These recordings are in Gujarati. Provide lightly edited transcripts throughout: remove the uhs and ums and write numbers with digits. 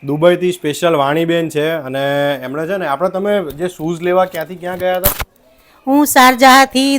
દુબઈથી સ્પેશિયલ વાણીબેન છે અને એમણે છે ને આપણે તમે જે શૂઝ લેવા ક્યાંથી ક્યાં ગયા હતા? હું શારજાહથી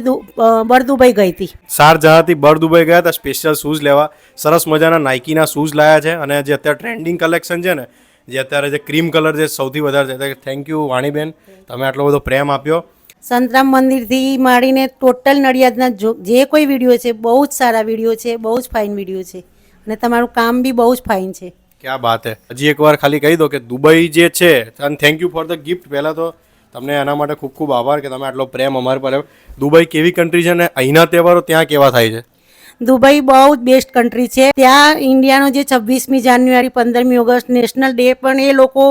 બરદુબઈ ગઈ હતી. શારજહાથી બરદુબઈ ગયા હતા સ્પેશિયલ શૂઝ લેવા. સરસ મજાના નાઇકીના શૂઝ લાયા છે અને જે અત્યારે ટ્રેન્ડિંગ કલેક્શન છે ને, જે અત્યારે જે ક્રીમ કલર છે સૌથી વધારે છે. થેન્ક યુ વાણીબેન, તમે આટલો બધો પ્રેમ આપ્યો. સંતરામ મંદિરથી માંડીને ટોટલ નડિયાદના જે કોઈ વિડીયો છે બહુ જ સારા વિડીયો છે, બહુ જ ફાઇન વિડીયો છે અને તમારું કામ બી બહુ જ ફાઇન છે. ક્યાં વાત હે. હજી એકવાર ખાલી કહી દો કે દુબઈ જે છે, અને thank you for the gift. પહેલાં તો તમને એના માટે ખૂબ ખૂબ આભાર કે તમે આટલો પ્રેમ અમારી પર. દુબઈ કેવી કન્ટ્રી છે ને અહીંના તહેવારો ત્યાં કેવા થાય છે? દુબઈ બહુ જ બેસ્ટ કન્ટ્રી છે. ત્યાં ઇન્ડિયાનો જે 26મી જાન્યુઆરી 15મી ઓગસ્ટ નેશનલ ડે પણ એ લોકો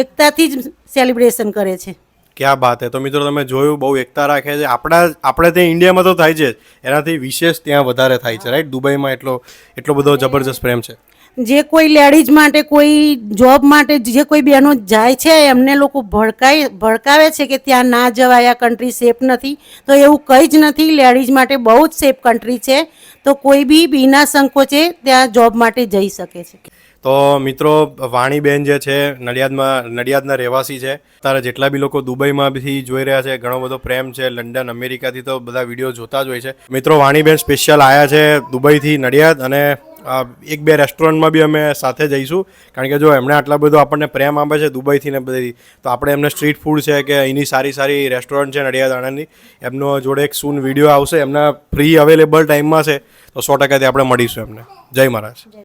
એકતાથી જ સેલિબ્રેશન કરે છે. ક્યાં વાત હે. તો મિત્રો તમે જોયું, બહુ એકતા રાખે છે. આપણે ત્યાં ઇન્ડિયામાં તો થાય છે, એનાથી વિશેષ ત્યાં વધારે થાય છે, રાઈટ? દુબઈમાં એટલો બધો જબરજસ્ત પ્રેમ છે. જે કોઈ લેડીઝ માટે, કોઈ જોબ માટે, જે કોઈ બહેનો જાય છે એમને લોકો ભડકાવે છે કે ત્યાં ના જવાય, આ કન્ટ્રી સેફ નથી. તો એવું કંઈ જ નથી. લેડીઝ માટે બહુ જ સેફ કન્ટ્રી છે. તો કોઈ બી બીના સંકોચે ત્યાં જોબ માટે જઈ શકે છે. તો મિત્રો, વાણીબેન જે છે નડિયાદના રહેવાસી છે. તારા જેટલા બી લોકો દુબઈમાં બી જોઈ રહ્યા છે, ઘણો બધો પ્રેમ છે. લંડન, અમેરિકાથી તો બધા વિડીયો જોતા જ હોય છે. મિત્રો, વાણીબેન સ્પેશિયલ આવ્યા છે દુબઈથી નડિયાદ, અને એક બે રેસ્ટોરન્ટમાં બી અમે સાથે જઈશું. કારણ કે જો એમણે આટલા બધો આપણને પ્રેમ આપે છે દુબઈથી ને બધી, તો આપણે એમને સ્ટ્રીટ ફૂડ છે કે અહીંની સારી સારી રેસ્ટોરન્ટ છે નડિયાદ આણંદની, એમનો જોડે એક સૂન વિડીયો આવશે. એમના ફ્રી અવેલેબલ ટાઈમમાં છે, તો 100% આપણે મળીશું એમને. જય મહારાજ.